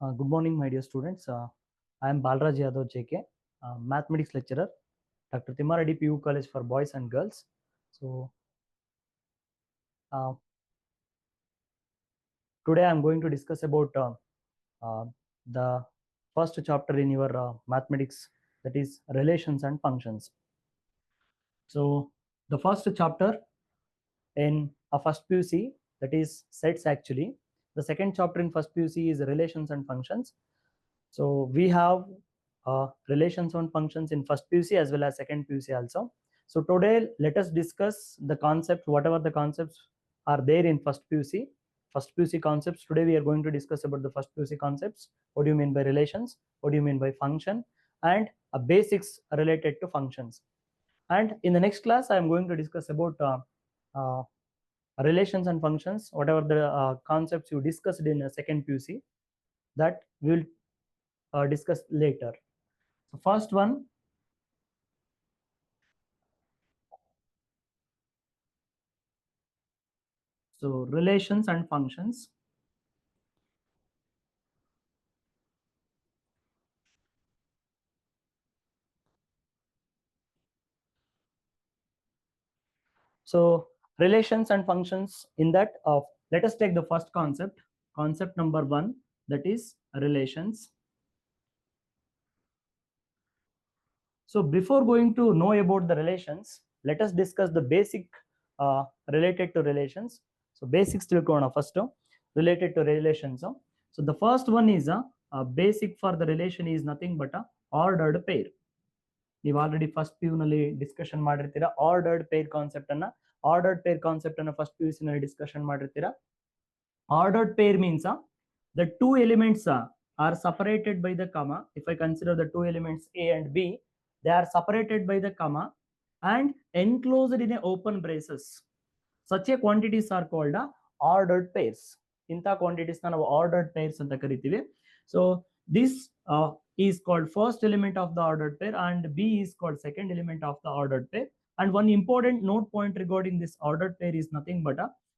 Good morning, my dear students. I am Balraj Yadav JK, mathematics lecturer, Dr. Timareddy PU College for Boys and Girls. So, uh, today I am going to discuss about the first chapter in your mathematics, that is relations and functions. So, the first chapter in a first PUC, that is sets actually. The second chapter in first PUC is relations and functions. So we have relations on functions in first PUC as well as second PUC also. So today let us discuss the concept, whatever the concepts are there in first PUC. First PUC concepts. Today we are going to discuss about the first PUC concepts. What do you mean by relations? What do you mean by function? And basics related to functions. And in the next class, I am going to discuss about uh, relations and functions, whatever the concepts you discussed in second PUC, that we will discuss later. So first one, so relations and functions. So relations and functions in that of, let us take the first concept, concept number one, that is relations. So before going to know about the relations, let us discuss the basic related to relations. So basics tilkona first related to relations. So the first one is a basic for the relation is nothing but a ordered pair. ನೀವು already first P U ನಲ್ಲಿ discussion ಮಾಡಿರ್ತೀರಾ ordered peer concept ಅನ್ನ first P U C ನಲ್ಲಿ discussion ಮಾಡಿರ್ತೀರಾ. Ordered pair means the two elements are separated by the comma. If I consider the two elements A and B, they are separated by the comma and enclosed in a open braces. Such a quantities are called ordered pairs. ಇಂಥ quantities ನಾವು ordered pairs ಅಂತ ಕರಿತೀವಿ. So this is called first element of the ordered pair and B is called second element of the ordered pair. And one important note point regarding this ordered pair is nothing but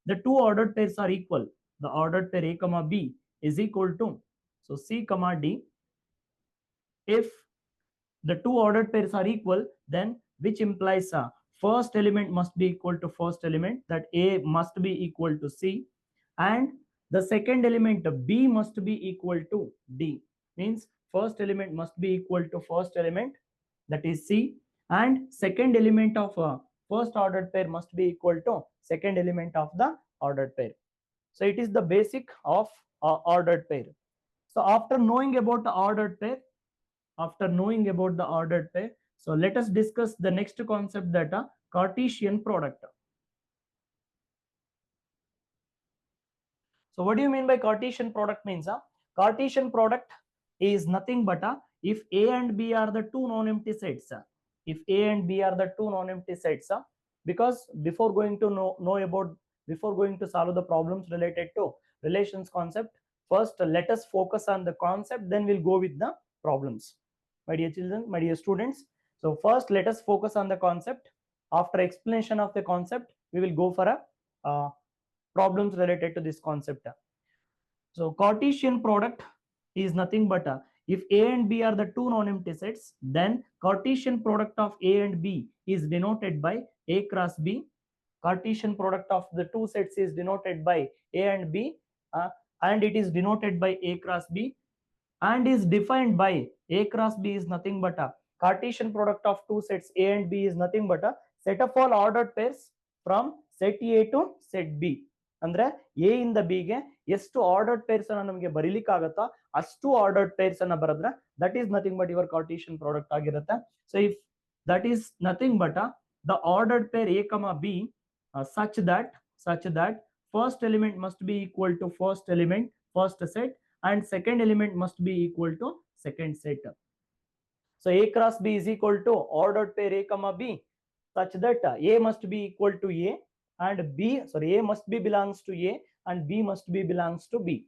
the two ordered pairs are equal. The ordered pair A comma B is equal to, so C comma D. If the two ordered pairs are equal, then which implies first element must be equal to first element, that A must be equal to C, and the second element B must be equal to D. Means first element must be equal to first element, that is C, and second element of first ordered pair must be equal to second element of the ordered pair. So it is the basic of ordered pair. So after knowing about the ordered pair, so let us discuss the next concept, that Cartesian product. So what do you mean by Cartesian product? Means Cartesian product is nothing but if A and B are the two non-empty sets. If A and B are the two non-empty sets, because before going to before going to solve the problems related to relations concept, first let us focus on the concept, then we'll go with the problems. My dear children, my dear students, so first let us focus on the concept. After explanation of the concept, we will go for a problems related to this concept. So Cartesian product is nothing but if A and B are the two non-empty sets, then Cartesian product of A and B is denoted by A cross B. Cartesian product of the two sets is denoted by A and B, and it is denoted by A cross B, and is defined by A cross B is nothing but a Cartesian product of two sets A and B is nothing but a set of all ordered pairs from set A to set B. ಅಂದ್ರೆ A ಇಂದ B ಗೆ ಎಷ್ಟು ordered pairs ಅನ್ನ ನಮಗೆ ಬರೀಲಿಕ್ಕೆ ಆಗುತ್ತಾ ಅಷ್ಟು ordered pairs ಅನ್ನ ಬರೆದ್ರೆ that is nothing but your Cartesian product ಆಗಿರುತ್ತೆ. So if that is nothing but the ordered pair A comma B such that first element must be equal to first element first set and second element must be equal to second set. So A cross B is equal to ordered pair A comma B such that A must be equal to A and A must be belongs to A and B must be belongs to B.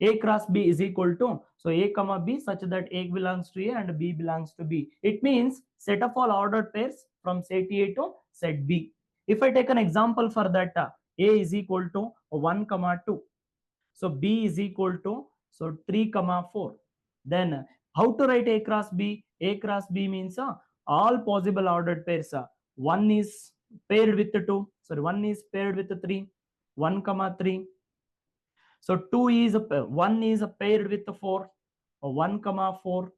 A cross B is equal to, so A comma B such that A belongs to A and B belongs to B. It means set of all ordered pairs from set A to set B. If I take an example for that, A is equal to 1 comma 2. So B is equal to, So 3 comma 4. Then how to write A cross B? A cross B means all possible ordered pairs. One is paired with the 2. Sorry, one is paired with the 3. 1 comma 3. So 2 is 1 is paired with the 4. 1 comma 4.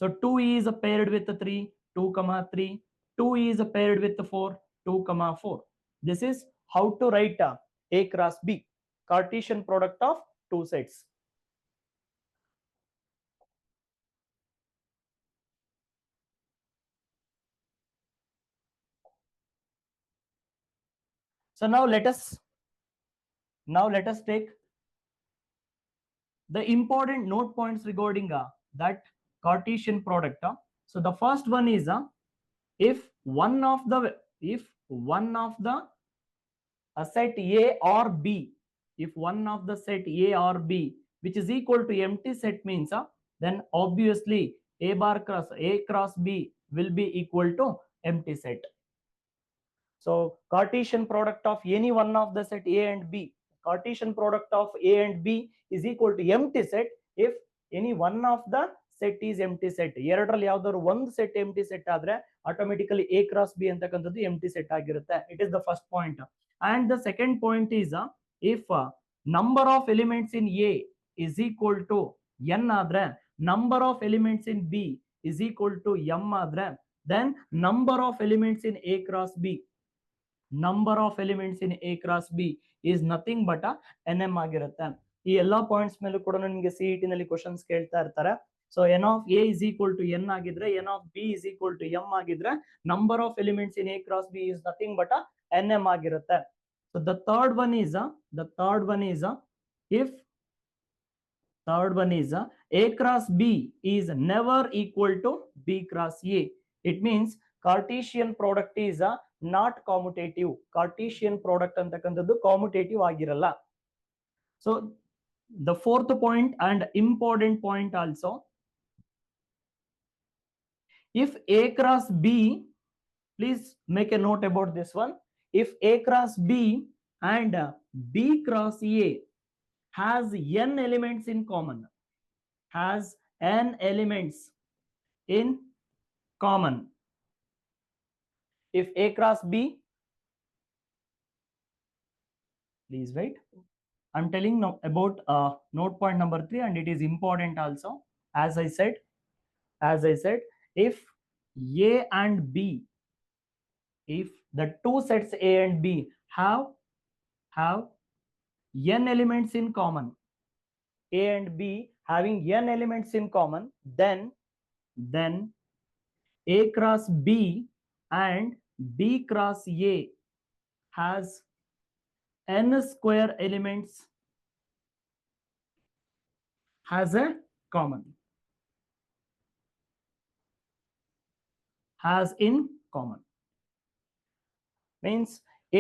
So 2 is paired with the 3. 2 comma 3. 2 is paired with the 4. 2 comma 4. This is how to write A cross B, Cartesian product of two sets. So now let us take the important note points regarding that Cartesian product. So the first one is if one of the set A or B, if one of the set A or B which is equal to empty set means then obviously A cross B will be equal to empty set. So Cartesian product of any one of the set A and B, Cartesian product of A and B is equal to empty set if any one of the set is empty set. ಎರಡರಲ್ಲಿ ಯಾವ್ದಾದ್ರು ಒಂದು set ಎಂಟಿ set ಆದ್ರೆ automatically A cross B ಅಂತಕ್ಕಂಥದ್ದು ಎಂಟಿ set ಆಗಿರುತ್ತೆ. It is the first point. And the second point is if number of elements in A is equal to n ಆದ್ರೆ number of elements in B is equal to m ಆದ್ರೆ then number of elements in A cross B, number of elements in A cross B is nothing but nm ಆಗಿರುತ್ತೆ. ಈ ಎಲ್ಲಾ points ಮೇಲೂ ಕೂಡ ನಿಮಗೆ CET ನಲ್ಲಿ questions ಕೇಳ್ತಾ ಇರ್ತಾರೆ. So n of A is equal to n ಆಗಿದ್ರೆ n of B is equal to m ಆಗಿದ್ರೆ number of elements in A cross B is nothing but nm ಆಗಿರುತ್ತೆ. So the third one is if A cross B is never equal to B cross A, it means Cartesian product is not commutative. Cartesian product ಅಂತಕ್ಕಂಥದ್ದು commutative ಆಗಿರಲ್ಲ. So the fourth point and important point also, if A cross B, please make a note about this one, if A cross B and B cross A has n elements in common, if A cross B, please wait, I'm telling now about note point number 3 and it is important also. As I said, if A and B, if the two sets A and B have n elements in common, A and B having n elements in common, then A cross B and B cross A has n square elements has a common, has in common means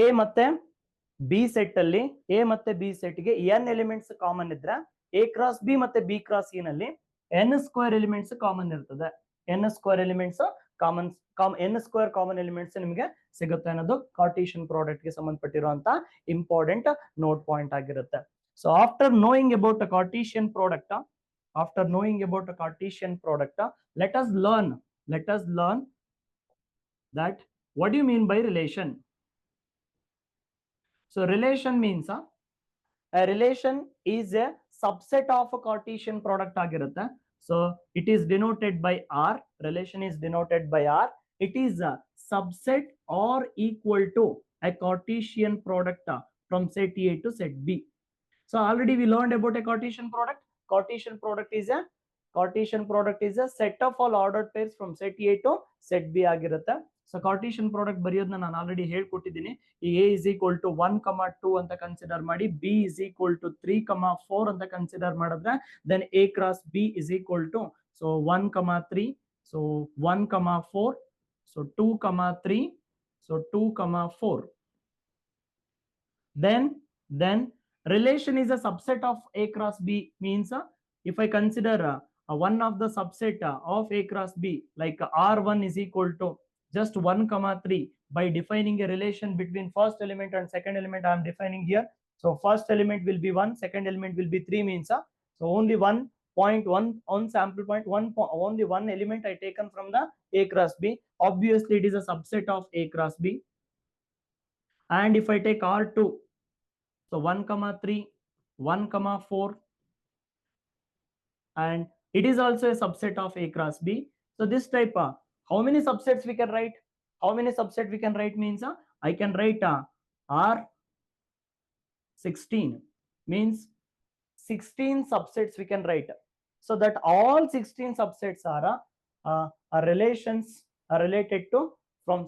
A ಮತ್ತೆ B set ಅಲ್ಲಿ A ಮತ್ತೆ B set ಗೆ n elements common ಇದ್ರೆ A cross B ಮತ್ತೆ B cross E ನಲ್ಲಿ n square elements common ಇರ್ತದೆ. n square elements n square common elements ನಿಮಗೆ ಸಿಗುತ್ತೆ ಅನ್ನೋದು ಕಾರ್ಟೇಶಿಯನ್ ಪ್ರಾಡಕ್ಟ್ ಗೆ ಸಂಬಂಧಪಟ್ಟಿರುವಂತ ಇಂಪಾರ್ಟೆಂಟ್ ನೋಟ್ ಪಾಯಿಂಟ್ ಆಗಿರುತ್ತೆ. So after knowing about a Cartesian product, let us learn that what do you mean by relation. So relation means a relation is a subset of a Cartesian product ಆಗಿರುತ್ತೆ. So it is denoted by R. Relation is denoted by R. It is a subset or equal to a Cartesian product from set A to set B. So already we learned about a Cartesian product. Cartesian product is a set of all ordered pairs from set A to set B ಆಗಿರುತ್ತೆ. So Cartesian product ಬರೆಯೋದನ್ನ ನಾನು already ಹೇಳ್ಕೊಟ್ಟಿದ್ದೀನಿ. ಈ A is equal to 1, 2 ಅಂತ consider ಮಾಡಿ, B is equal to 3, 4 ಅಂತ consider ಮಾಡಿದ್ರೆ then A cross B is equal to so 1, 3, so 1, 4, so 2, 3, so 2, 4. Then relation is a subset of A cross B means if I consider one of the subset of A cross B like R1 is equal to just 1, 3 by defining a relation between first element and second element. I am defining here. So first element will be 1, second element will be 3 means So only one point, one sample point, only one element I taken from the A cross B. Obviously, it is a subset of A cross B. And if I take R2, so 1 comma 3, 1 comma 4, and it is also a subset of A cross B. So this type, how many subsets we can write? How many subset we can write means I can write R16 means 16 subsets we can write. So that all 16 subsets are relations are related to from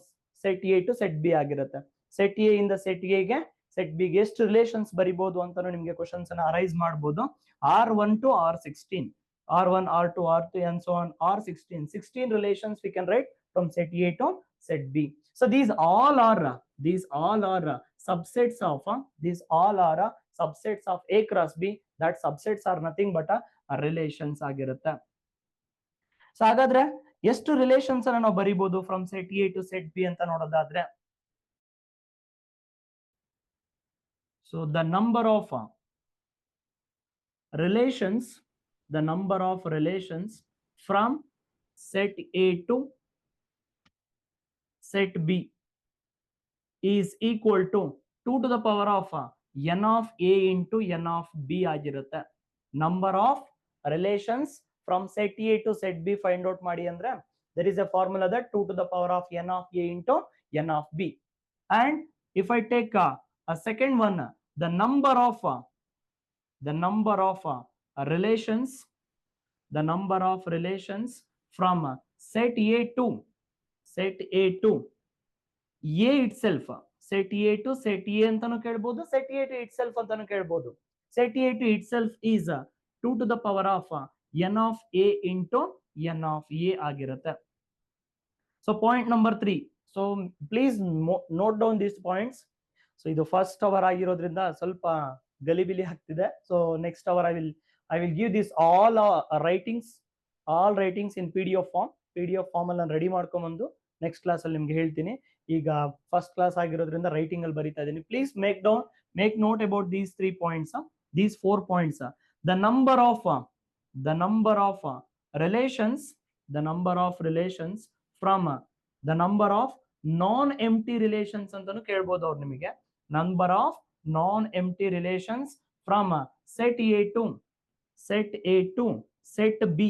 set A to set B ಆಗಿರುತ್ತೆ. Set A ಇಂದ set A ಗೆ set B ಗೆ ಎಷ್ಟು relations ಬರಿಬಹುದು ಅಂತಾನು ನಿಮಗೆ questions ಅನ್ನ arise ಮಾಡಬಹುದು. R1 to R16, R1, R2, R3 and so on, R16, 16 relations we can write from set A to set B. So these all are subsets of subsets of A cross B. That subsets are nothing but relations ಆಗಿರುತ್ತೆ. So ಹಾಗಾದ್ರೆ ಎಷ್ಟು relations ಅನ್ನ ನಾವು ಬರಿಬಹುದು from set A to set B ಅಂತ ನೋಡೋದಾದ್ರೆ, so the number of relations from set A to set B is equal to 2 to the power of n of a into n of b ಆಗಿರುತ್ತೆ. Number of relations from set A to set B find out ಮಾಡಿ ಅಂದ್ರೆ there is a formula that 2 to the power of n of A into n of B. And if I take a second one, the number of relations from set A to A itself, set A to set A ಅಂತಾನು ಕೇಳಬಹುದು, set A to itself ಅಂತಾನು ಕೇಳಬಹುದು. Set A to itself is 2 to the power of n of A into n of A ಆಗಿರುತ್ತೆ. So point number 3. So please note down these points. So ಇದು first hour ಆಗಿರೋದ್ರಿಂದ ಸ್ವಲ್ಪ ಗಲಿಬಿಲಿ ಆಗ್ತಿದೆ. So next hour I will give this all writings in PDF form ಅಲ್ಲಿ ನಾನು ready ಮಾಡ್ಕೊಂಡ್ಬಂದು next class ಅಲ್ಲಿ ನಿಮ್ಗೆ ಹೇಳ್ತೀನಿ. ಈಗ ಫಸ್ಟ್ ಕ್ಲಾಸ್ ಆಗಿರೋದ್ರಿಂದ ರೈಟಿಂಗ್ ಅಲ್ಲಿ ಬರೀತಾ ಇದ್ದೀನಿ. Please make note about these 3 points, these 4 points. The number of relations from the number of non-empty relations ಅಂತಾನು ಕೇಳಬಹುದು ಅವ್ರು ನಿಮಗೆ. Number of non-empty relations from set A to set B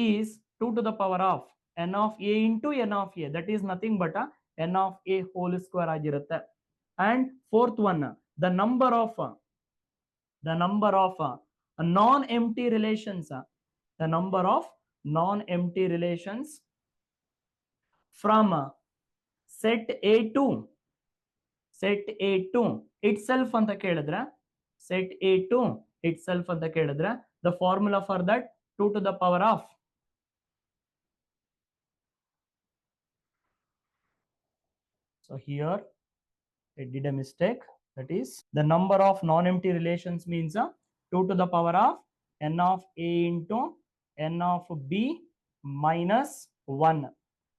is 2 to the power of n of A into n of A. That is nothing but n of A whole square ಆಗಿರುತ್ತೆ. And fourth one, the number of non-empty relations, the number of non-empty relations from set A to itself ಅಂತ ಕೇಳಿದ್ರೆ, set A to itself ಅಂತ ಕೇಳಿದ್ರೆ, the formula for that 2 to the power of so here I did a mistake. That is the number of non-empty relations means 2 to the power of n of A into n of B minus 1.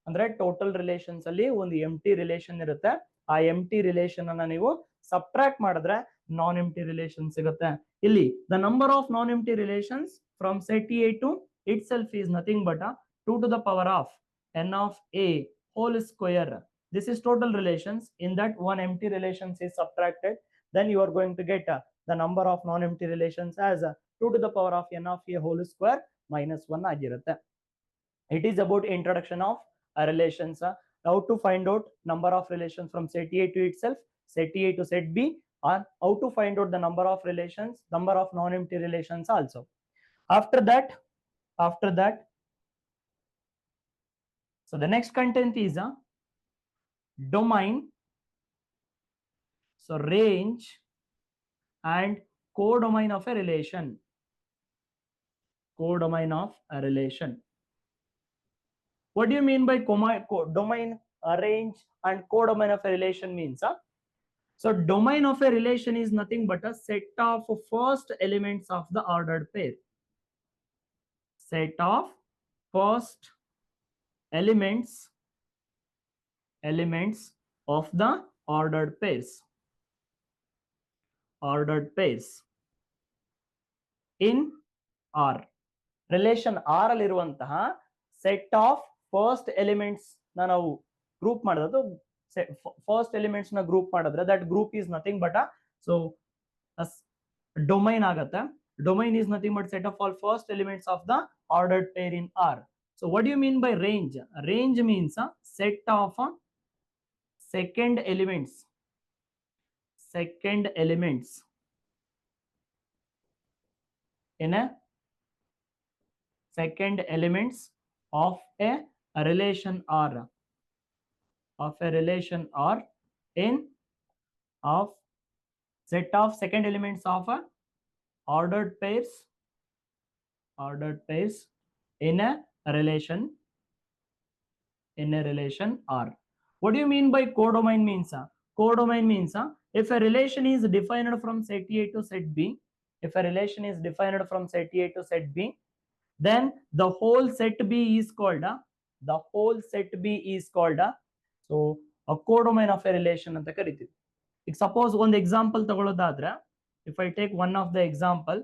ಅಂದ್ರೆ total relations ಅಲ್ಲಿ ಒಂದು ಎಂಟಿ relation ಇರುತ್ತೆ. ಆ ಎಂಟಿ relation ಅನ್ನ ನೀವು subtract ಮಾಡಿದ್ರೆ ನಾನ್ ಎಂಟಿ relation ಸಿಗುತ್ತೆ. ಇಲ್ಲಿ the number of non empty relations from set A to itself is nothing but 2 to the power of n of A whole square. This is total relations. In that one empty relations is subtracted, then you are going to get the number of non-empty relations as 2 to the power of n of A whole square minus 1 ಆಗಿರುತ್ತೆ. It is about introduction of relations. How to find out number of relations from set A to itself, set A to set B, or how to find out the number of relations, number of non-empty relations also. After that, so the next content is domain, so range and codomain of a relation. What do you mean by domain, range and codomain of a relation means? So domain of a relation is nothing but a set of first elements of the ordered pair. Set of first elements of the ordered pairs. in R. Relation R ಅಲ್ಲಿ ಇರುವಂತಹ set of first elements ನಾವು group ಮಾಡೋದು, first elements ನ group ಮಾಡಿದ್ರೆ that group is nothing but so domain ಆಗತ್ತೆ. Domain is nothing but set of all first elements of the ordered pair in R. So what do you mean by range? Range means a set of second elements in a second elements of a relation R, in of set of second elements of a ordered pairs in a relation R. What do you mean by codomain means? Codomain means if a relation is defined from set A to set B, then the whole set B is called so a codomain of a relation anta kariತೀವಿ. ಈಗ suppose ಒಂದು example ತಗೊಳ್ಳೋದಾದ್ರೆ, if I take one of the example,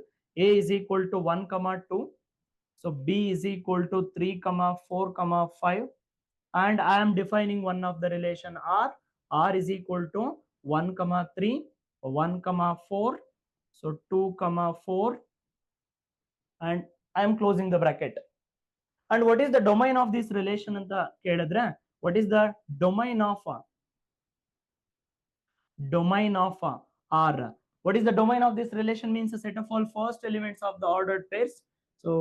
A is equal to 1, 2, so B is equal to 3, 4, 5, and I am defining one of the relation R is equal to 1, 3, 1, 4, so 2, 4, and I am closing the bracket. And what is the domain of this relation anta kelidre, what is the domain of R? What is the domain of this relation? Means a set of all first elements of the ordered pairs. So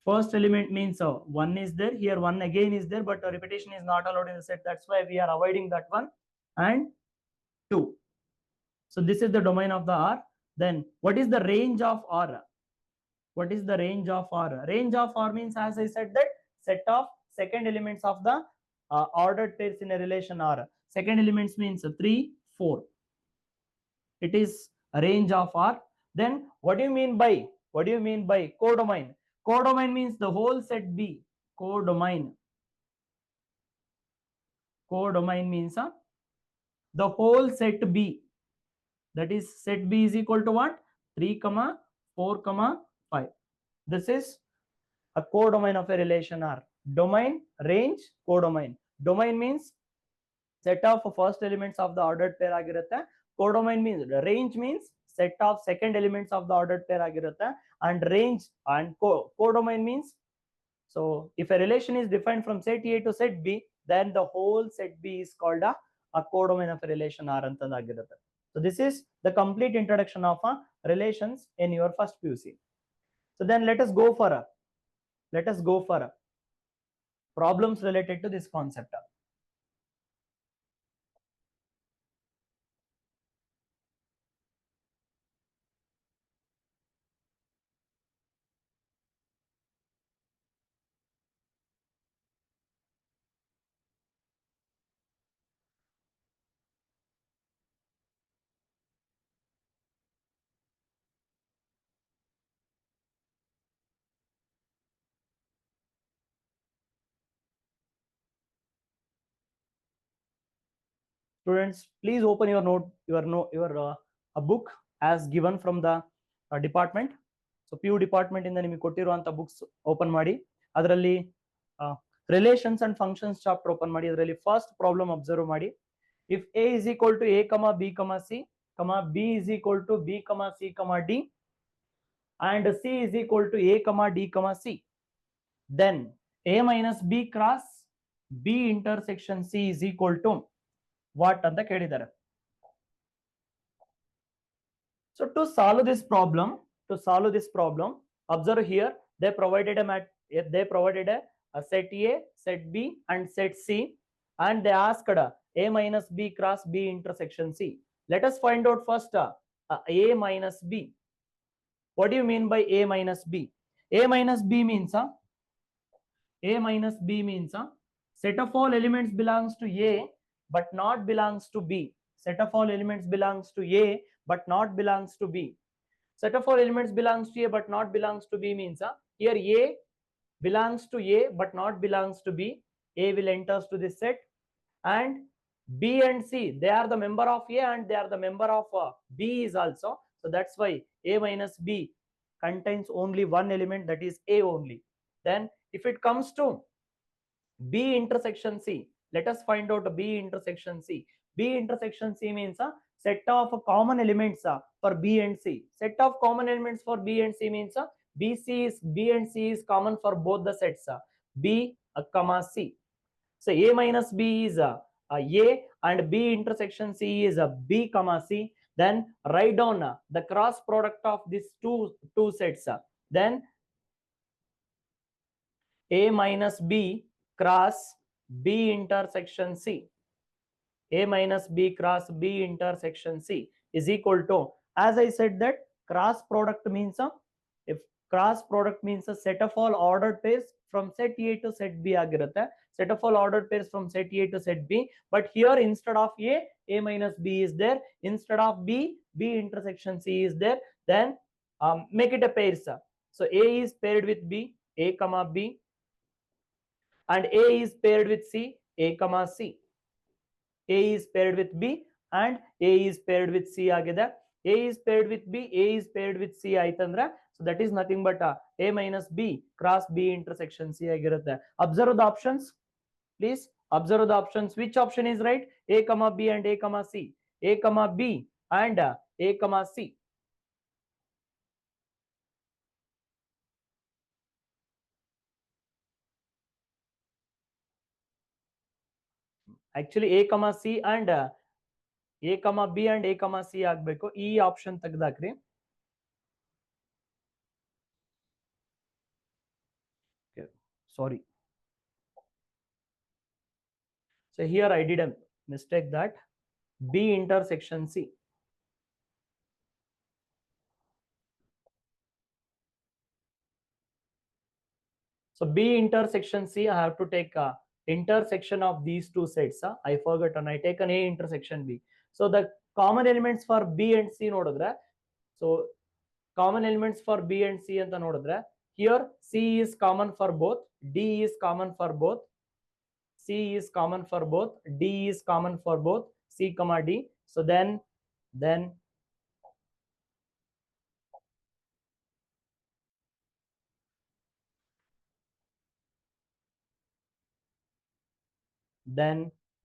first element means 1 is there, here 1 again is there, but repetition is not allowed in the set, that's why we are avoiding that one, and 2. So this is the domain of the R. Then what is the range of R? Range of R means, as I said, that set of second elements of the ordered pairs in a relation R. Second elements means 3, 4. It is a range of R. Then what do you mean by codomain? Codomain means the whole set B. Codomain means the whole set B. That is, set B is equal to what? 3, 4, 5. This is a codomain of a relation R. Domain, range, codomain. Domain means set of first elements of the ordered pair ಆಗಿರುತ್ತೆ. Codomain means range means set of second elements of the ordered pair ಆಗಿರುತ್ತೆ, and range and codomain means, so if a relation is defined from set A to set B, then the whole set B is called a codomain of a relation R ಅಂತದಾಗಿರುತ್ತೆ. So this is the complete introduction of relations in your first PUC. So then let us go for problems related to this concept. Students, please open your a book as given from the department. So PU department ಇಂದ ನಿಮಗೆ ಕೊಟ್ಟಿರುವಂತ books open ಮಾಡಿ, ಅದರಲ್ಲಿ relations and functions chapter open ಮಾಡಿ. ಅದರಲ್ಲಿ first problem observe ಮಾಡಿ. If A is equal to A, B, C, B is equal to B, C, D, and C is equal to A, D, C, then A minus B cross B intersection C is equal to what ಅಂತ ಕೇಳಿದ್ದಾರೆ. So to solve this problem, observe here, they provided a set A, set B, and set C, and they asked A minus B cross B intersection C. Let us find out first A minus B. What do you mean by A minus B? A minus B means set of all elements belongs to A but not belongs to B. Set of all elements belongs to A but not belongs to B. Set of all elements belongs to A but not belongs to B means here A belongs to A but not belongs to B. A will enters to this set, and B and C, they are the member of A and they are the member of B is also. So that's why A minus B contains only one element, that is A only. Then if it comes to B intersection C, let us find out B intersection C. B intersection C means a set of common elements for B and C. Set of common elements for B and C means B and C is common for both the sets B comma C. So A minus B is A and B intersection C is B comma C. Then write down the cross product of these two sets. Then A minus B cross B intersection C. A minus B cross B intersection C is equal to, as I said, that cross product means if cross product means a set of all ordered pairs from set A to set B ಆಗಿರುತ್ತೆ. Set of all ordered pairs from set A to set B. But here instead of A minus B is there. Instead of B intersection C is there. Then make it a pair. So A is paired with B, A comma B, and A is paired with C, A comma C. A is paired with B and A is paired with C agide. A is paired with B, A is paired with C aitandre. So that is nothing but A minus B cross B intersection C agirutte. Observe the options. Please observe the options. Which option is right? A comma B and A comma C. A comma B and A comma C. Actually A comma C and A comma B and A comma C ಆಗಬೇಕು. ಈ option ತೆಗೆದಾಕ್ರಿ. Sorry. So here I did a mistake, that B intersection C. So B intersection C, I have to take a intersection of these two sets. I forgot and I take an A intersection B. So the common elements for B and C nodadre. So common elements for B and C anta nodadre. Here C is common for both, D is common for both, C is common for both, D is common for both, C comma D. So then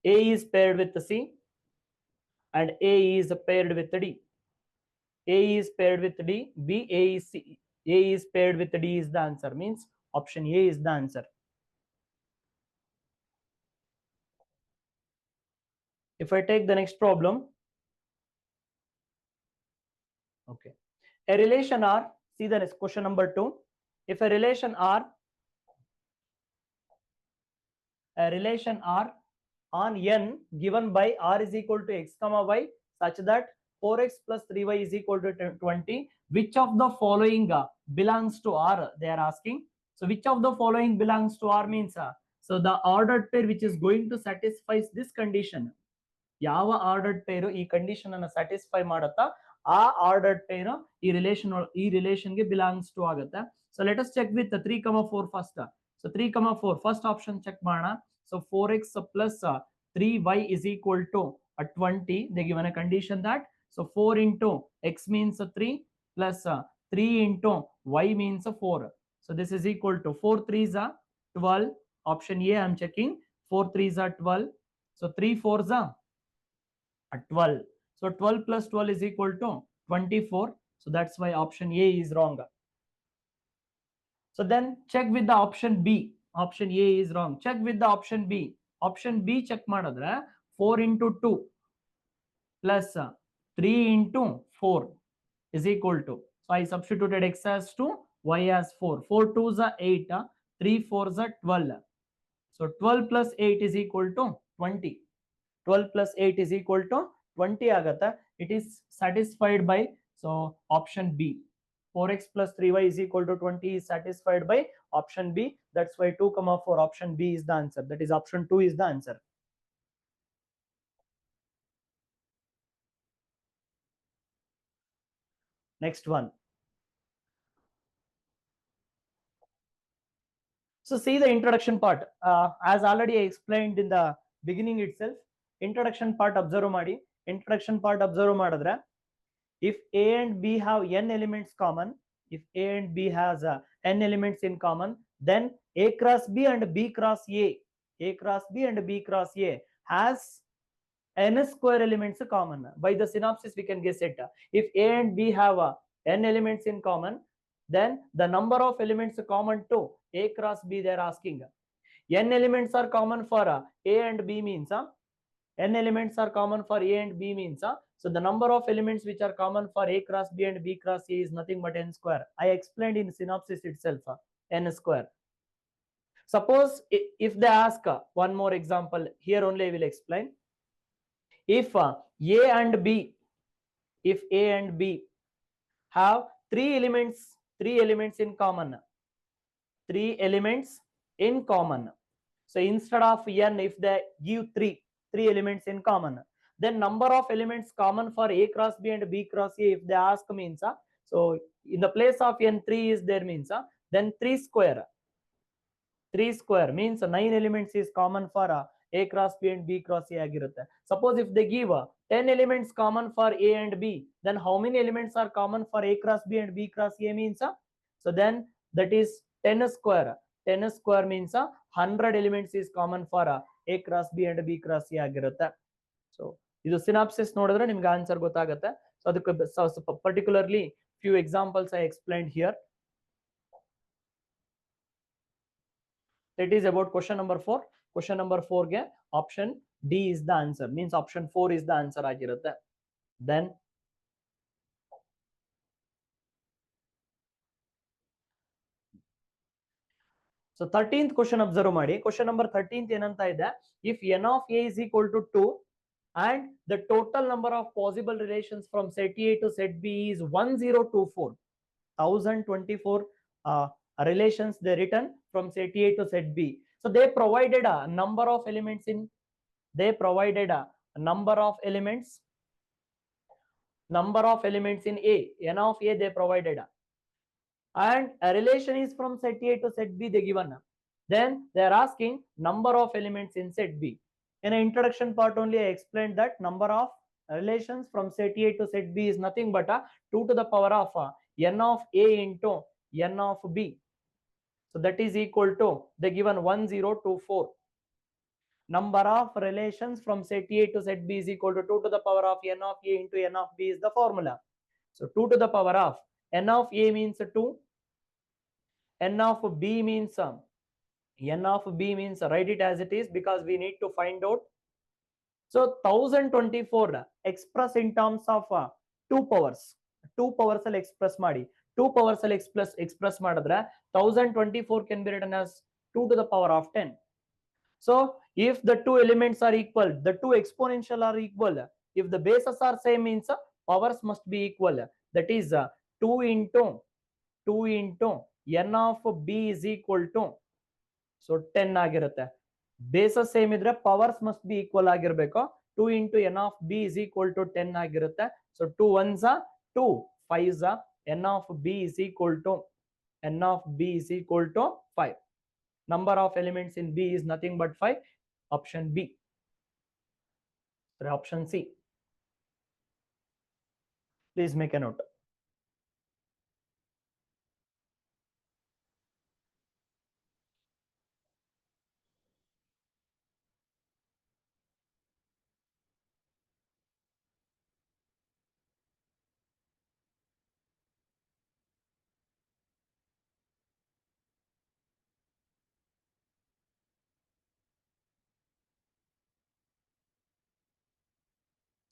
A is paired with the C and A is paired with the D. A is paired with D, B, A is C. A is paired with D is the answer. Means option A is the answer. If I take the next problem, okay, a relation R, see the next question number 2. If a relation R on N given by R is equal to X comma Y such that 4X plus 3Y is equal to 20, which of the following belongs to R, they are asking. So which of the following belongs to R means so the ordered pair which is going to satisfy this condition. ಯಾವ ordered ಪೇರು ಈ condition ಅನ್ನು satisfy ಮಾಡುತ್ತಾ ಆ ordered ಪೇರು ಈ relation ಗೆ belongs to ಆಗುತ್ತೆ. So let us check with 3,4 first. So 3,4 first option check ಮಾಡೋಣ. So 4x plus 3y is equal to 20. They given a condition that so 4 into x means 3 plus 3 into y means 4. So this is equal to 4 3s are 12. Option A I am checking. 4 3s are 12. So 3 4s are 12. So 12 plus 12 is equal to 24. So that's why option A is wrong. So then check with the option B. Option A is wrong. Check with the option B. Option B check ಮಾಡಿದ್ರೆ 4 into 2 plus 3 into 4 is equal to. So I substituted x as 2, y as 4. 4 2s are 8. 3 4s are 12. So 12 plus 8 is equal to 20. 12 plus 8 is equal to 20 agata. It is satisfied by, so option B. 4x plus 3y is equal to 20 is satisfied by option B. That's why 2,4 option B is the answer. That is option 2 is the answer. Next one. So see the introduction part. As already I explained in the beginning itself, introduction part observe ಮಾಡಿ. Introduction part observe ಮಾಡಿದ್ರೆ, if A and B have n elements common, if A and B has n elements in common, then A cross B and B cross A cross B and B cross A has n square elements common. By the synopsis, we can guess it. If A and B have n elements in common, then the number of elements common to A cross B they are asking. N elements are common for A and B means n elements are common for A and B means so the number of elements which are common for A cross B and B cross A is nothing but n square. I explained in synopsis itself n square. Suppose if they ask one more example, here only I will explain. If A and B, if A and B have three elements in common, three elements in common. So instead of n, if they give three elements in common, then number of elements common for A cross B and B cross A, if they ask means so in the place of n 3 is there means then 3 square means 9 elements is common for A cross B and B cross A ಆಗಿರುತ್ತೆ. Suppose if they give 10 elements common for A and B, then how many elements are common for A cross B and B cross A means so then that is 10 square. 10 square means 100 elements is common for A cross B and B cross A ಆಗಿರುತ್ತೆ. So ಇದು synopsis ನೋಡಿದ್ರೆ ನಿಮ್ಗೆ answer ಗೊತ್ತಾಗುತ್ತೆ. So ಅದಕ್ಕೆ particularly few examples I explained here. That is about question number 4. Question number 4 ge option D is the answer, means option 4 is the answer ಆಗಿರುತ್ತೆ. Then so 13th question observe ಮಾಡಿ. Question number 13th ಏನಂತ ಇದೆ, if n of A is equal to 2 and the total number of possible relations from set A to set B is 1024, 1024 relations they written from set A to set B. So they provided a number of elements in number of elements in A, n of A they provided, and a relation is from set A to set B they given. Then they are asking number of elements in set B. In an introduction part only I explained that number of relations from set A to set B is nothing but 2 to the power of n of A into n of B. So that is equal to, they given 1024. Number of relations from set A to set B is equal to 2 to the power of n of A into n of B is the formula. So 2 to the power of n of A means 2, n of B means write it as it is because we need to find out. So 1024 express in terms of 2 powers ಅಲ್ಲಿ express ಮಾಡಿ, 2 powers ಅಲ್ಲಿ express ಮಾಡಿದ್ರೆ 1024 can be written as 2 to the power of 10. So if the two elements are equal, the two exponential are equal, if the bases are same means powers must be equal. That is 2 into n of B is equal to so 10 ಆಗಿರುತ್ತೆ. Basis same ಇದ್ರೆ powers must be equal ಆಗಿರ್ಬೇಕು. 2 into n of B is equal to 10 ಆಗಿರುತ್ತೆ. So 2 ones are 2, 5s are n of B is equal to 5. Number of elements in B is nothing but 5. Option B. Sorry, option C. Please make a note.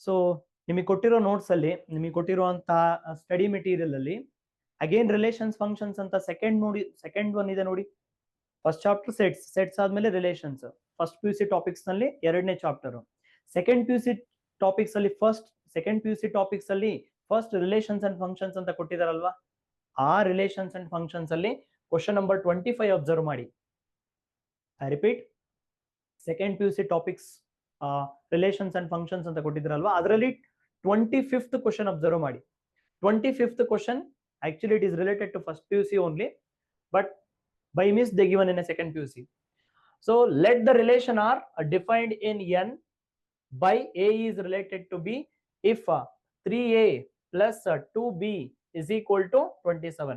So ನಿಮಗೆ ಕೊಟ್ಟಿರೋ notes ಅಲ್ಲಿ, ನಿಮಗೆ ಕೊಟ್ಟಿರುವಂತಹ study material ಅಲ್ಲಿ again relations functions ಅಂತ second one ಇದೆ ನೋಡಿ. First chapter sets ಆದ್ಮೇಲೆ ರಿಲೇಷನ್ಸ್. ಫಸ್ಟ್ PUC ಟಾಪಿಕ್ಸ್ ನಲ್ಲಿ ಎರಡನೇ ಚಾಪ್ಟರ್. ಸೆಕೆಂಡ್ PUC ಟಾಪಿಕ್ಸ್ ಅಲ್ಲಿ ಫಸ್ಟ್ ರಿಲೇಷನ್ಸ್ ಅಂಡ್ ಫಂಕ್ಷನ್ಸ್ ಅಂತ ಕೊಟ್ಟಿದಾರಲ್ವಾ, ಆ ರಿಲೇಷನ್ಸ್ ಅಂಡ್ ಫಂಕ್ಷನ್ಸ್ ಅಲ್ಲಿ ಕ್ವಶನ್ ನಂಬರ್ 25 ಅಬ್ಸರ್ವ್ ಮಾಡಿ. I repeat, second PUC topics relations and functions ಅಂತ ಕೊಟ್ಟಿದ್ರಲ್ವಾ, ಅದರಲ್ಲಿ 25th ಕ್ವಶನ್ ಅಬ್ಸರ್ವ್ ಮಾಡಿ. 25th question actually it is related to first PUC only, but by miss they given in a second PUC. So let the relation R defined in n by A is related to B if 3A plus 2B is equal to 27.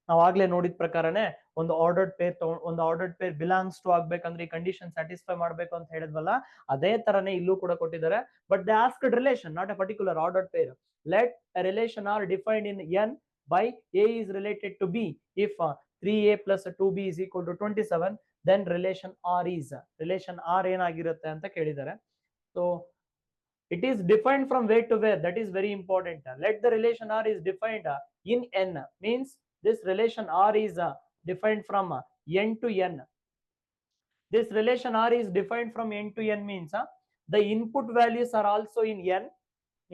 ನಾವು ಆಗ್ಲೇ ನೋಡಿದ ಪ್ರಕಾರನೇ ಒಂದು ordered peer ಒಂದು ordered peer belongs to ಆಗ್ಬೇಕಂದ್ರೆ ಈ condition satisfy ಮಾಡ್ಬೇಕು ಅಂತ ಹೇಳಿದ್ವಲ್ಲ, ಅದೇ ತರನೇ ಇಲ್ಲೂ ಕೂಡ ಕೊಟ್ಟಿದ್ದಾರೆ. But they asked relation, not a particular ordered pair. Let a relation R defined in n by a is related to b. If 3a plus 2b is equal to 27, then relation r is ಏನಾಗಿರುತ್ತೆ ಅಂತ ಕೇಳಿದ್ದಾರೆ. So it is defined from where to where, that is very important. Let the relation r is defined in n, means this relation r is defined from n to n. This relation r is defined from n to n means the input values are also in n,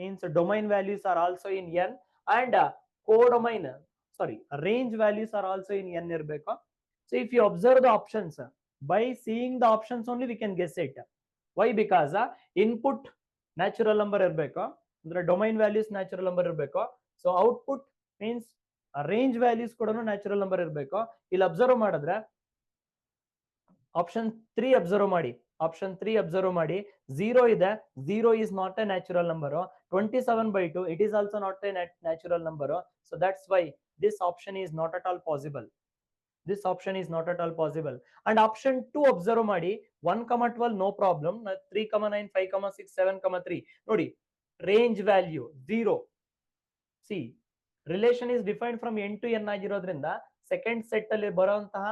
means domain values are also in n, and codomain, sorry, range values are also in n irbeko. So if you observe the options, by seeing the options only we can guess it. Why? Because input natural number irbeko, andre domain values natural number irbeko. So output means range values kodanu natural number irbeko. ಇಲ್ಲಿ observe ಮಾಡಿದ್ರೆ option 3 observe ಮಾಡಿ, option 3 observe ಮಾಡಿ, 0 ಇದೆ, 0 is not a natural number. 27/2, it is also not a natural number. So that's why this option is not at all possible. This option is not at all possible. And option 2 observe ಮಾಡಿ, 1,12 no problem, 3,9, 5,6, 7,3 ನೋಡಿ, range value 0. See, relation is defined from n to n ಆಗಿರೋದ್ರಿಂದ second set ಅಲ್ಲಿ ಬರುವಂತಹ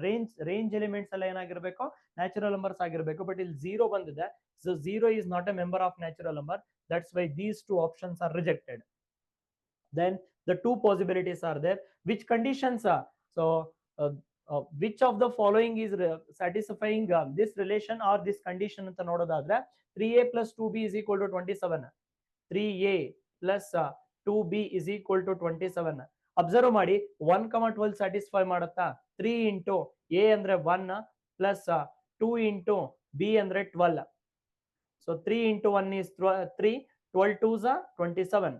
range elements ಎಲ್ಲ ಏನಾಗಿರ್ಬೇಕು, natural numbers ಆಗಿರ್ಬೇಕು. But ಇಲ್ಲಿ 0 ಬಂದಿದೆ, so 0 is not a member of natural number. That's why these two options are rejected. Then the two possibilities are there. Which conditions are so which of the following is satisfying this relation or this condition ಅಂತ ನೋಡೋದಾದ್ರೆ, 3a plus 2b is equal to 27. 3a plus 2b is equal to 27. Observe ಮಾಡಿ, 1,12 satisfy ಮಾಡುತ್ತಾ? 3 into a ಅಂದ್ರೆ 1 plus 2 into b ಅಂದ್ರೆ 12. So 3 into 1 is 3, 12 2s 27.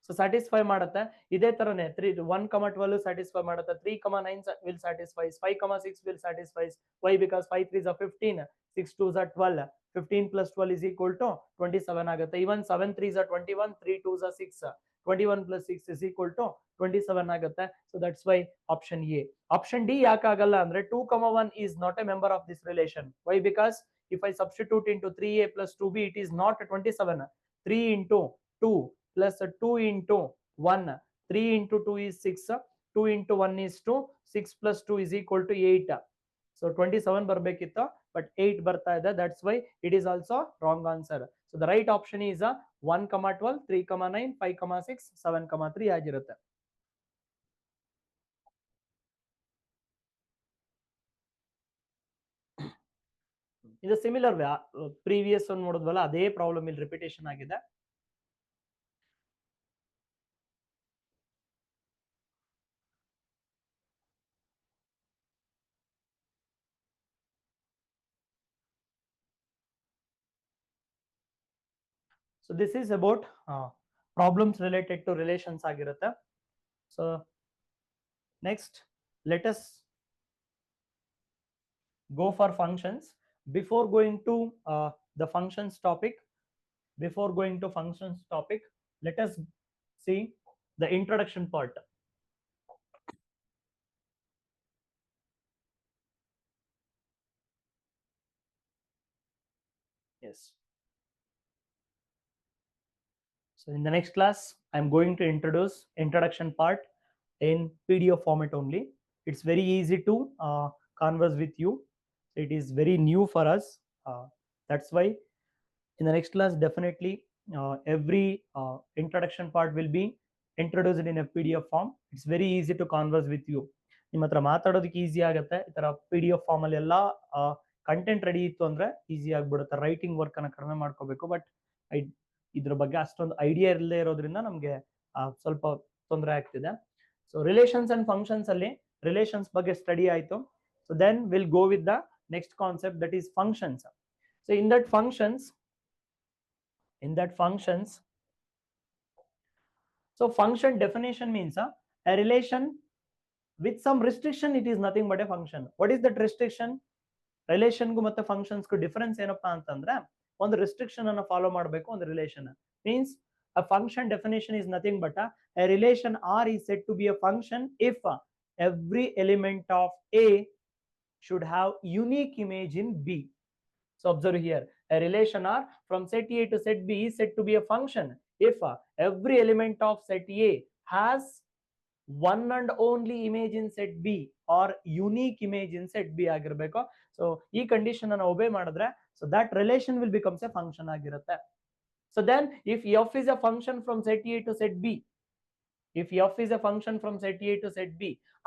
So satisfy ಮಾಡುತ್ತೆ. ಇದೇ ತರನೇ 1,12 satisfy ಮಾಡುತ್ತೆ, 3,9 will satisfies, 5,6 will satisfies. Why? Because 5 3s are 15, 6 2s are 12, 15 plus 12 is equal to 27 ಆಗುತ್ತೆ. Even 7 3s are 21, 3 2s are 6, 21 plus 6 is equal to 27 ಆಗುತ್ತೆ. So that's why option A. Option D ಯಾಕಾಗಲ್ಲ ಅಂದ್ರೆ, 2,1 is not a member of this relation. Why? Because if I substitute into 3a plus 2b, it is not 27. 3 into 2 plus 2 into 1, 3 into 2 is 6, 2 into 1 is 2, 6 plus 2 is equal to 8. So 27 ಬರ್ಬೇಕಿತ್ತು, but 8 ಬರ್ತಾ ಇದೆ. That's why it is also wrong answer. So the right option is 1,12, 3,9, 5,6, 7,3 ಆಗಿರುತ್ತೆ. ಇದು similar way, previous ಒಂದು ನೋಡಿದ್ವಲ್ಲ ಅದೇ problem ಇಲ್ಲಿ repetition ಆಗಿದೆ. So this is about problems related to relations ಆಗಿರುತ್ತೆ. So next let us go for functions. Before going to the functions topic, let us see the introduction part. Yes. So in the next class, I'm going to introduce introduction part in PDF format only. It's very easy to converse with you. It is very new for us. That's why in the next class, definitely every introduction part will be introduced in a PDF form. It's very easy to converse with you. ನಿಮ್ಮ ಹತ್ರ ಮಾತಾಡೋದಕ್ಕೆ easy ಆಗುತ್ತೆ. ಈ ತರ PDF form ಅಲ್ಲಿ ಎಲ್ಲ content ready ಇತ್ತು ಅಂದ್ರೆ ಈಸಿ ಆಗ್ಬಿಡುತ್ತೆ. ರೈಟಿಂಗ್ ವರ್ಕ್ ಅನ್ನ ಕಡಿಮೆ ಮಾಡ್ಕೋಬೇಕು. ಬಟ್ ಇದ್ರ ಬಗ್ಗೆ ಅಷ್ಟೊಂದು ಐಡಿಯಾ ಇರದೇ ಇರೋದ್ರಿಂದ ನಮ್ಗೆ ಸ್ವಲ್ಪ ತೊಂದರೆ ಆಗ್ತಿದೆ. ಸೊ ರಿಲೇಷನ್ಸ್ ಅಂಡ್ ಫಂಕ್ಷನ್ಸ್ ಅಲ್ಲಿ ರಿಲೇಷನ್ಸ್ ಬಗ್ಗೆ ಸ್ಟಡಿ ಆಯ್ತು. So then will go with the next concept, that is functions. So in that functions, so function definition means a relation with some restriction, it is nothing but a function. What is that restriction? Relation gu ಮತ್ತೆ functions gu difference ಏನಪ್ಪಾ ಅಂತಂದ್ರೆ, ಒಂದು restriction ಅನ್ನು follow ಮಾಡಬೇಕು ಒಂದು relation. Means a function definition is nothing but a relation R is said to be a function if every element of A should have unique image in B. So observe here, a relation R from set A to set B is said to be a function if every element of set A has one and only image in set B or unique image in set B ಆಗಿರಬೇಕು. So ಈ condition ಅನ್ನು obey ಮಾಡಿದ್ರೆ so that relation will becomes a function ಆಗಿರುತ್ತೆ. So then if f is a function from set A to set B, if f is a function from set A to set B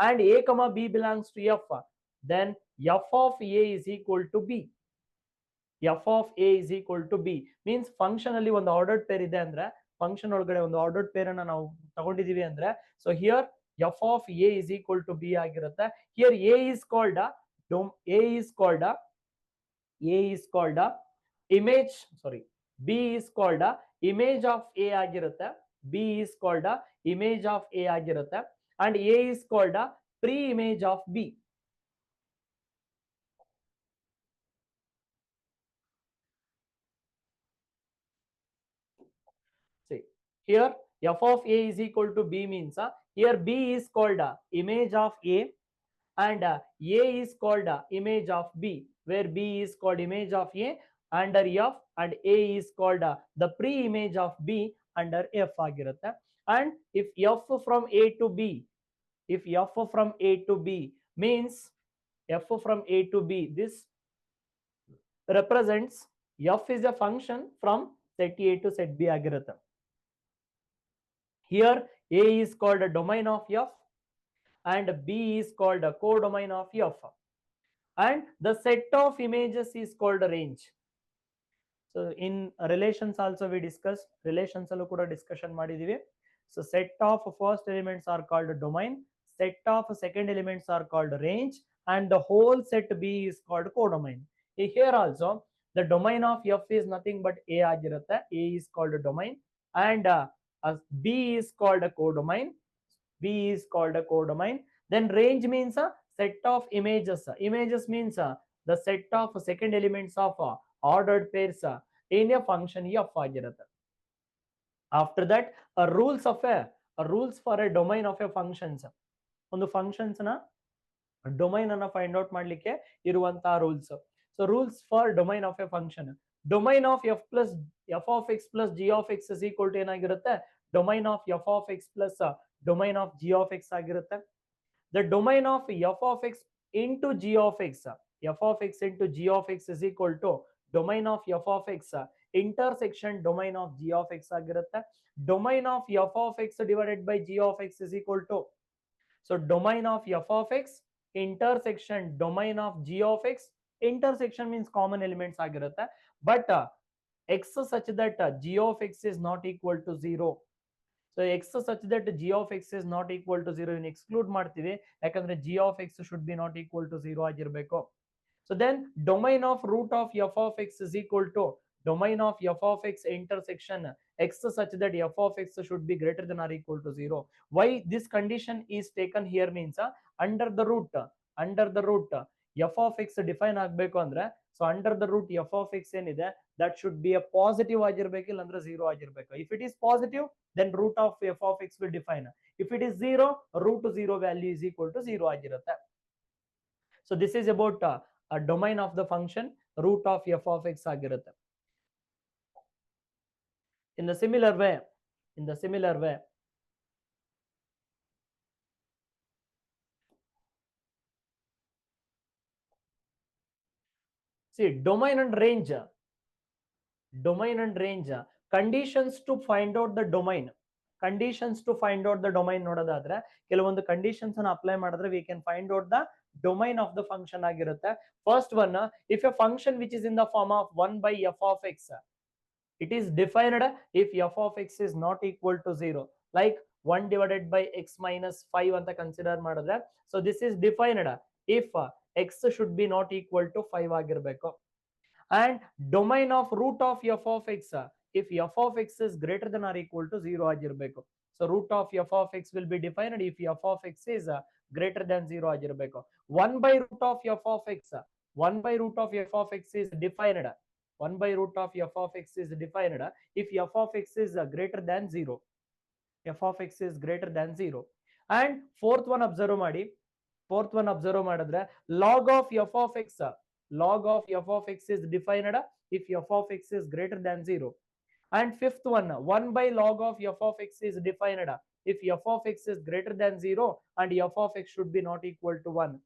and A comma B belongs to f, then f of A is equal to B. f of A is equal to B means function ಅಲ್ಲಿ ಒಂದು ordered peer ಇದೆ ಅಂದ್ರೆ function ಒಳಗಡೆ ಒಂದು ordered peer ಅನ್ನ ನಾವು ತಗೊಂಡಿದೀವಿ ಅಂದ್ರೆ so here f of A is equal to B ಆಗಿರುತ್ತೆ. Here A is called a image, sorry, B is called a image of A ಆಗಿರುತ್ತೆ. B is called a image of A ಆಗಿರುತ್ತೆ and A is called a pre-image of B. See, here f of A is equal to B means here B is called a image of A and A is called a image of B, where B is called image of A under F and A is called the pre-image of B under F ಆಗಿರುತ್ತೆ. And if f from A to B, if f from A to B means f from A to B, this represents f is a function from set A to set B ಆಗಿರುತ್ತೆ. Here A is called a domain of F and B is called a codomain of F and the set of images is called a range. So in relations also we discussed, relations allu kuda discussion ಮಾಡಿದೀವಿ. So set of first elements are called a domain, set of second elements are called range and the whole set B is called codomain. Here also the domain of F is nothing but A ಆಗಿರುತ್ತೆ. A is called a domain and B is called a codomain. B is called a codomain. Then range means a set of images. Images means the set of second elements of ordered pairs in a function F ಆಗಿರುತ್ತೆ. After that rules for a domain of a functions, ಒಂದು functions ನ domain ಅನ್ನ find out ಮಾಡ್ಲಿಕ್ಕೆ ಇರುವಂತಹ rules. So rules for domain of a function, domain of f of x plus g of x is equal to ಏನಾಗಿರುತ್ತೆ, domain of f of x plus domain of g of x ಆಗಿರುತ್ತೆ. The domain of f of x into g of x, f of x into g of x is equal to domain of f of x intersection domain of g of x ಆಗಿರುತ್ತೆ. Domain of f of x divided by g of x is equal to, so domain of f of x intersection domain of g of x, intersection means common elements ಆಗಿರುತ್ತೆ, but x such that g of x is not equal to 0. So x such that g of x is not equal to 0 in exclude ಮಾಡ್ತೀವಿ, ಯಾಕಂದ್ರೆ g of x should be not equal to 0 ಆಗಿರಬೇಕು. So then domain of root of f of x is equal to domain of f of x intersection x such that f of x should be greater than or equal to 0. Why this condition is taken here means under the root f of x define ಆಗಬೇಕು ಅಂದ್ರೆ, so under the root f of x ಏನಿದೆ that should be a positive ಆಗಿರಬೇಕು, ಇಲ್ಲಾಂದ್ರೆ 0 ಆಗಿರಬೇಕು. If it is positive then root of f of x will define. If it is 0, root 0 value is equal to 0 ಆಗಿರುತ್ತೆ. So this is about a domain of the function root of f of x ಆಗಿರುತ್ತೆ. In the similar way, see domain and range, conditions to find out the domain, ನೋಡೋದಾದ್ರೆ ಕೆಲವೊಂದು conditions ಅನ್ನು apply ಮಾಡಿದ್ರೆ we can find out the domain of the function ಆಗಿರುತ್ತೆ. First one, if a function which is in the form of 1 by f of x, it is defined if f of x is not equal to 0, like 1 divided by x minus 5 ಅಂತ consider ಮಾಡಿದ್ರೆ, so this is defined if x should be not equal to 5 ಆಗಿರಬೇಕು. And domain of root of f of x, if f of x is greater than or equal to 0 ಆಗಿರಬೇಕು. So root of f of x will be defined if f of x is greater than 0 ಆಗಿರಬೇಕು. 1 by root of f of x, 1 by root of f of x is defined, 1 by root of f of x is defined if f of x is greater than 0. f of x is greater than 0. And fourth one observe ಮಾಡಿ, fourth one observe ಮಾಡಿದ್ರೆ log of f of x, log of f of x is defined if f of x is greater than 0. And fifth one, 1 by log of f of x is defined if f of x is greater than 0 and f of x should be not equal to 1.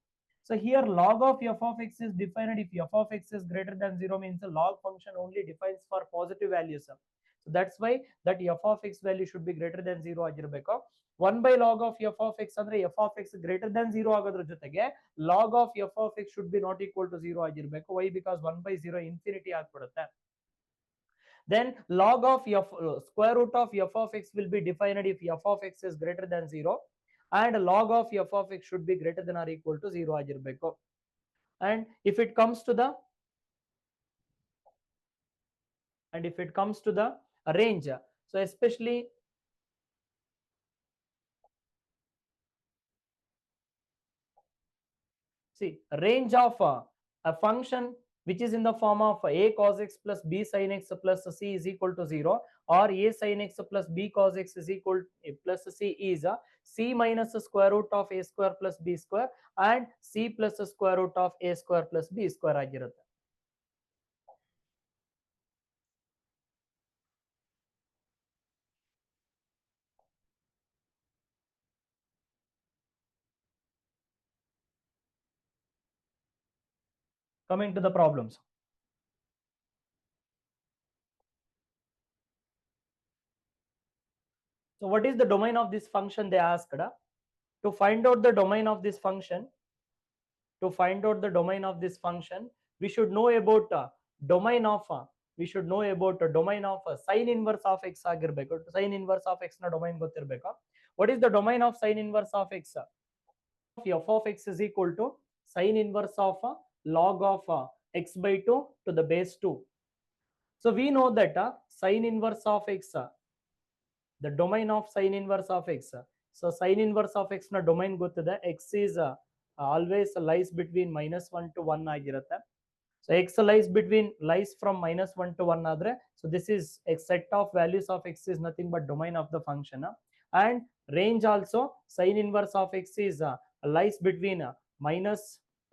So here log of f of x is defined if f of x is greater than 0 means the log function only defines for positive values. So that's why that f of x value should be greater than 0 ಆಗಿರಬೇಕು. 1 by log of f of x ಅಂದ್ರೆ f of x greater than 0 ಆಗೋದ್ರ ಜೊತೆಗೆ log of f of x should be not equal to 0 ಆಗಿರಬೇಕು. Why? Because 1 by 0 infinity ಆಗ್ಬಿಡುತ್ತೆ. Then log of f, square root of f of x will be defined if f of x is greater than 0 and log of f of x should be greater than or equal to 0 ಆಗಿರಬೇಕು. And if it comes to the range, so especially see range of a function which is in the form of a cos x plus b sin x plus c is equal to 0, or a sin x plus b cos x is equal plus c is c minus the square root of a square plus b square and c plus the square root of a square plus b square ಆಗಿರುತ್ತೆ. Coming to the problems. So what is the domain of this function they asked? To find out the domain of this function, we should know about domain of sin inverse of x ಆಗಿರಬೇಕು. Sin inverse of x ನ domain ಗೊತ್ತಿರಬೇಕು. What is the domain of sin inverse of x? F of x is equal to sin inverse of log of x by 2 to the base 2. So we know that sin inverse of x, the domain of sin inverse of x. So sin inverse of x na domain ಗೊತ್ತಿದೆ. X is always lies between -1 to 1 ಆಗಿರುತ್ತೆ. So x lies from -1 to 1 ಆದ್ರೆ, so this is a set of values of x is nothing but domain of the function. And range also sin inverse of x is lies between minus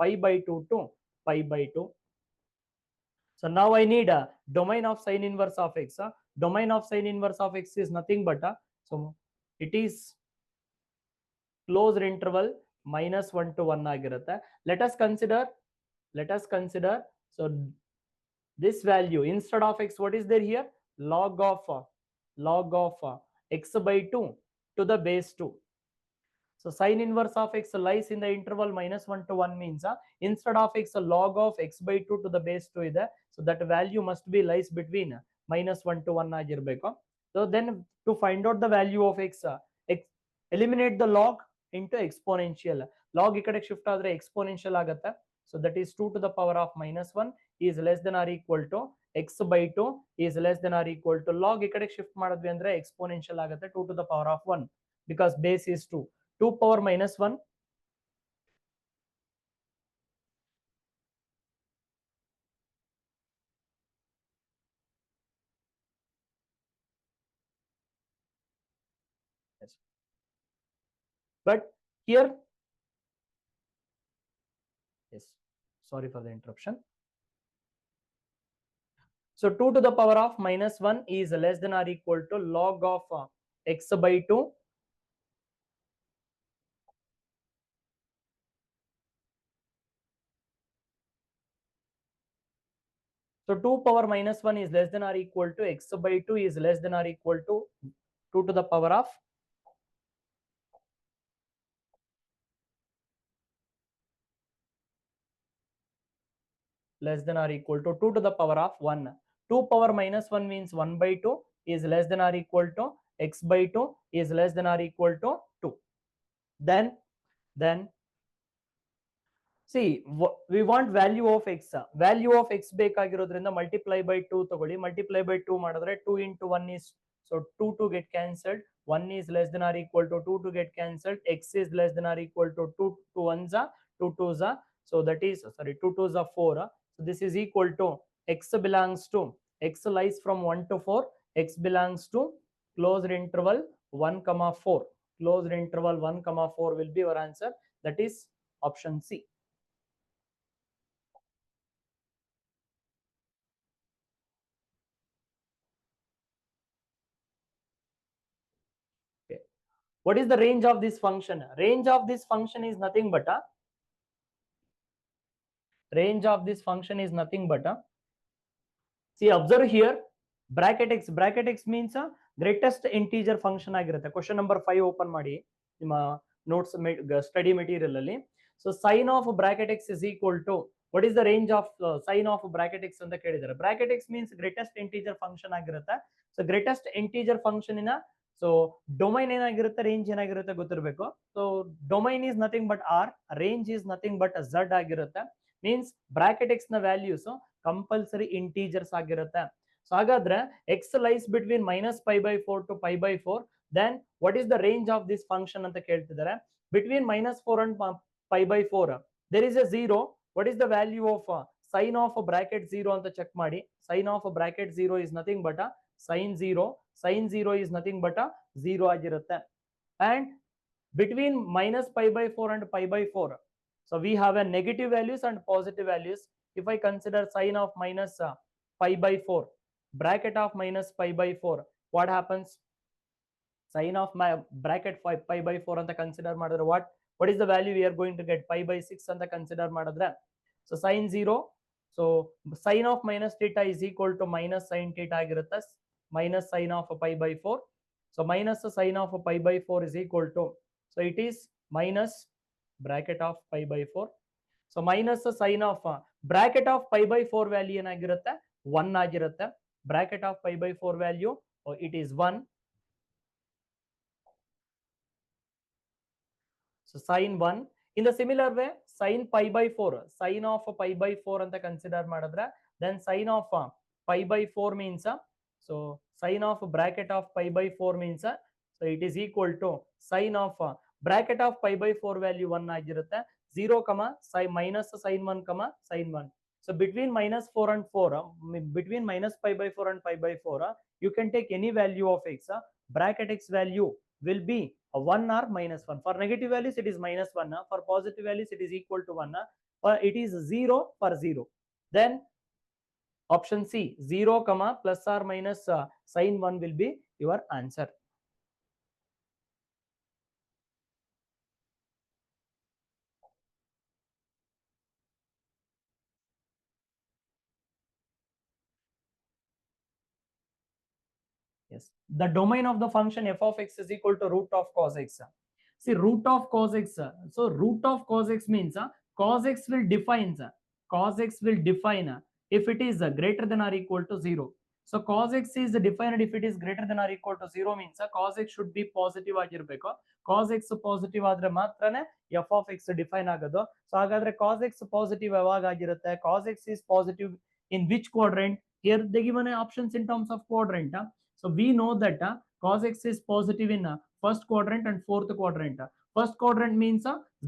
pi by 2 to pi by 2. So now I need a domain of sin inverse of x. Domain of sin inverse of x is nothing but so it is closed interval -1 to 1 ಆಗಿರುತ್ತೆ. Let us consider so this value instead of x, what is there here? Log of x by 2 to the base 2. So sin inverse of x lies in the interval -1 to 1 means instead of x log of x by 2 to the base 2 ಇದೆ. So that value must be lies between -1 to 1 ಆಗಿರಬೇಕು. So then to find out the value of x, eliminate the log into exponential. Log ಈ ಕಡೆ shift ಆದ್ರೆ exponential ಆಗುತ್ತೆ. So that is 2 to the power of -1 is less than or equal to x by 2 is less than or equal to log ಈ ಕಡೆ shift ಮಾಡಿದ್ವಿ ಅಂದ್ರೆ exponential ಆಗುತ್ತೆ 2 to the power of 1 because base is 2. 2 power -1 yes. But here yes, sorry for the interruption. So 2 to the power of -1 is less than or equal to log of x by 2 . So 2 power -1 is less than or equal to x by 2 is less than or equal to 2 to the power of less than or equal to 2 to the power of 1. 2 power -1 means 1 by 2 is less than or equal to x by 2 is less than or equal to 2. Then see we want value of x. Value of x ಬೇಕಾಗಿರೋದ್ರಿಂದ multiply by 2 ತಗೊಳ್ಳಿ. Multiply by 2 ಮಾಡಿದ್ರೆ 2 into 1 is, so 2 to get cancelled, 1 is less than or equal to 2 to get cancelled, x is less than or equal to 2 to 1s are 2 2s are, so that is 2 2s are 4. So this is equal to x belongs to x lies from 1 to 4, x belongs to closed interval 1 comma 4. Closed interval 1 comma 4 will be our answer. That is option C. Okay. What is the range of this function? Range of this function is nothing but a see, observe here, bracket x means a greatest integer function ಆಗಿರುತ್ತೆ. Question number 5 open ಮಾಡಿ ನಿಮ್ಮ notes study material ಅಲ್ಲಿ. So sin of bracket x is equal to, what is the range of sin of bracket x ಅಂತ ಕೇಳಿದ್ದಾರೆ. Bracket x means greatest integer function ಆಗಿರುತ್ತೆ. So greatest integer function ಇನ so domain ಏನಾಗಿರುತ್ತೆ, range ಏನಾಗಿರುತ್ತೆ ಗೊತ್ತಿರಬೇಕು. So domain is nothing but r, range is nothing but z ಆಗಿರುತ್ತೆ. Means bracket x ನ values compulsory integers ಆಗಿರುತ್ತೆ. ಸೊ ಹಾಗಾದ್ರೆ X lies between -π/4 to π/4, then what is the range of this function ಅಂತ ಕೇಳ್ತಿದ್ದಾರೆ. Between -4 and π/4 there is a 0. What is the value of sine of bracket 0 ಅಂತ check ಮಾಡಿ. Sine of bracket 0 is nothing but sine 0. Sine 0 is nothing but 0 ಆಗಿರುತ್ತೆ. And between -π/4 and π/4, so we have a negative values and positive values. If I consider sine of -π/4, bracket of -π/4, what happens? Sine of my bracket π/4 ಅಂತ consider ಮಾಡಿದ್ರೆ what is the value we are going to get? π/6 ಅಂತ consider ಮಾಡಿದ್ರೆ, so sine 0, so sine of minus theta is equal to minus sin theta ಆಗಿರುತ್ತೆ, minus sine of π/4. So minus sine of π/4 is equal to, so it is minus bracket of π/4. So minus sine of bracket of π/4 value ಏನಾಗಿರುತ್ತೆ 1 ಆಗಿರುತ್ತೆ. Bracket of π/4 value it is 1. So sin 1. In the similar way, sin π/4, sin of π/4 ಅಂತ consider ಮಾಡಿದ್ರೆ, then sin of π/4 means so sin of bracket of π/4 means so it is equal to sin of bracket of π/4 value 1 ಆಗಿರುತ್ತೆ. 0 minus sin 1 sin 1. So between -4 and 4, between -π/4 and π/4, you can take any value of x. Bracket x value will be 1 or -1. For negative values it is -1. For positive values it is equal to 1. It is 0 for 0. Then option C, 0 plus or minus sin 1 will be your answer. Yes, the domain of the function f of x is equal to root of cos x. See, root of cos x. So root of cos x means cos x will define if it is greater than or equal to 0. So cos x is defined if it is greater than or equal to 0 means cos x should be positive ಆಗಿರಬೇಕು. cos x positive ಆದ್ರೆ ಮಾತ್ರನೇ f of x define ಆಗೋದು. So ಹಾಗಾದ್ರೆ cos x positive ಯಾವಾಗ ಆಗಿರುತ್ತೆ? cos x is positive in which quadrant? Here they given options in terms of quadrant. So we know that cos x is positive in first quadrant and fourth quadrant. First quadrant means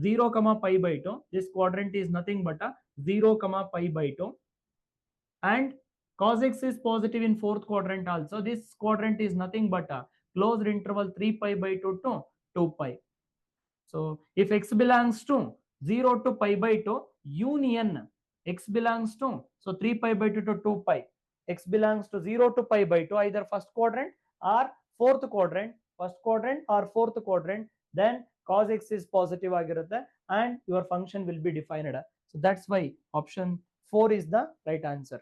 0 π/2. This quadrant is nothing but 0 π/2. And cos x is positive in fourth quadrant also. This quadrant is nothing but closed interval 3π/2 to 2π. So if x belongs to 0 to π/2, union x belongs to, so 3π/2 to 2π, x belongs to 0 to π/2, either first quadrant or fourth quadrant, first quadrant or fourth quadrant, then cos x is positive ಆಗಿರುತ್ತೆ and your function will be defined. So that's why option 4 is the right answer.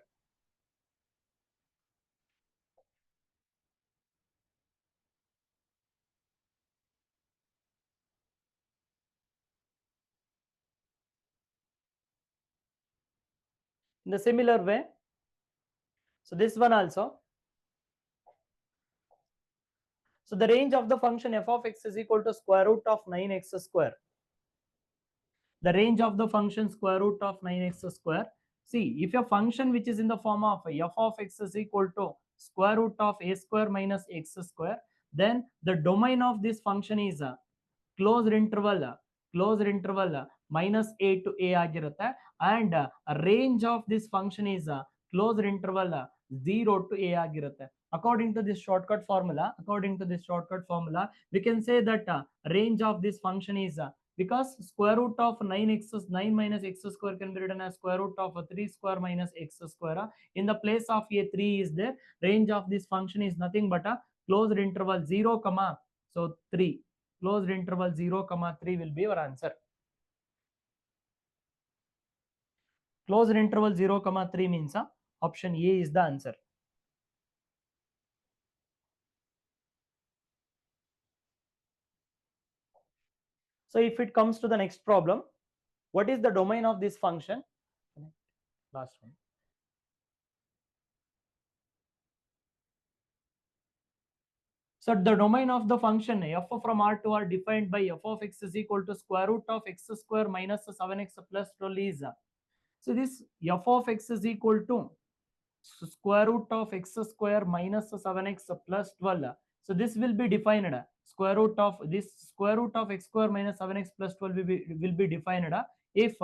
In the similar way, so this one also, so the range of the function f of x is equal to square root of 9x square. The range of the function square root of 9x square. See, if your function which is in the form of f of x is equal to square root of a square minus x square, then the domain of this function is closed interval minus a to a ಆಗಿರುತ್ತೆ, and range of this function is closed interval 0 to a ಆಗಿರುತ್ತೆ. according to this shortcut formula, we can say that range of this function is because square root of 9 minus x square can be written as square root of 3 square minus x square. In the place of a 3 is there. Range of this function is nothing but a closed interval 0 comma so 3. Closed interval 0 comma 3 will be your answer. Closed interval 0 comma 3 means option A is the answer. So if it comes to the next problem, what is the domain of this function? Last one. So the domain of the function f from R to R defined by f of x is equal to square root of x square minus 7x plus 12 is. So this f of x is equal to square root of x square minus 7x plus 12. So this will be defined square root of x square minus 7x plus 12 will be defined if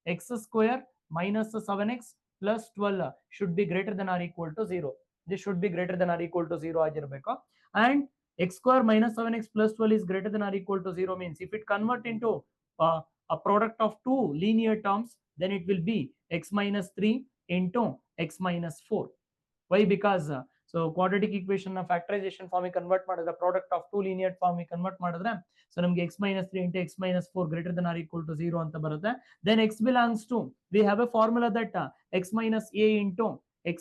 x square minus 7x plus 12 should be greater than or equal to 0. This should be greater than or equal to 0 ಆಗಿರಬೇಕು. And x square minus 7x plus 12 is greater than or equal to 0 means if it convert into a product of two linear terms, then it will be x minus 3 into x minus 4. Why? Because so quadratic equation factorization form convert ಮಾಡಿದ್ರೆ product of two linear form convert ಮಾಡಿದ್ರೆ so ನಮಗೆ x minus 3 into x minus 4 greater than or equal to 0 ಅಂತ ಬರುತ್ತೆ. Then x belongs to, we have a formula that x minus a into x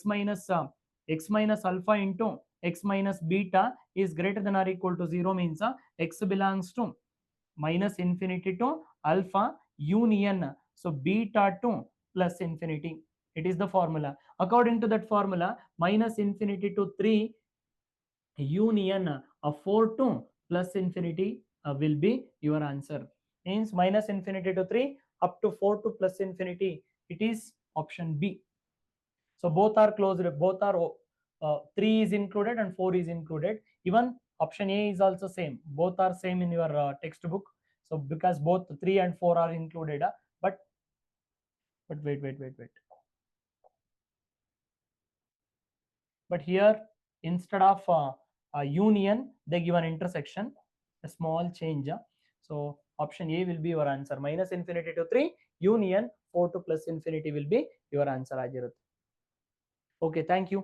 minus alpha into x minus beta is greater than or equal to 0 means x belongs to minus infinity to alpha union so beta to plus infinity. It is the formula. According to that formula, minus infinity to 3 union of 4 to plus infinity will be your answer. Means minus infinity to 3 up to 4 to plus infinity. It is option B. So both are closed. Both are 3 is included and 4 is included. Even option A is also same. Both are same in your textbook. So because both 3 and 4 are included, but wait. But here instead of a union, they give an intersection, a small change. So option A will be your answer. Minus infinity to 3 union 4 to plus infinity will be your answer. Okay, thank you.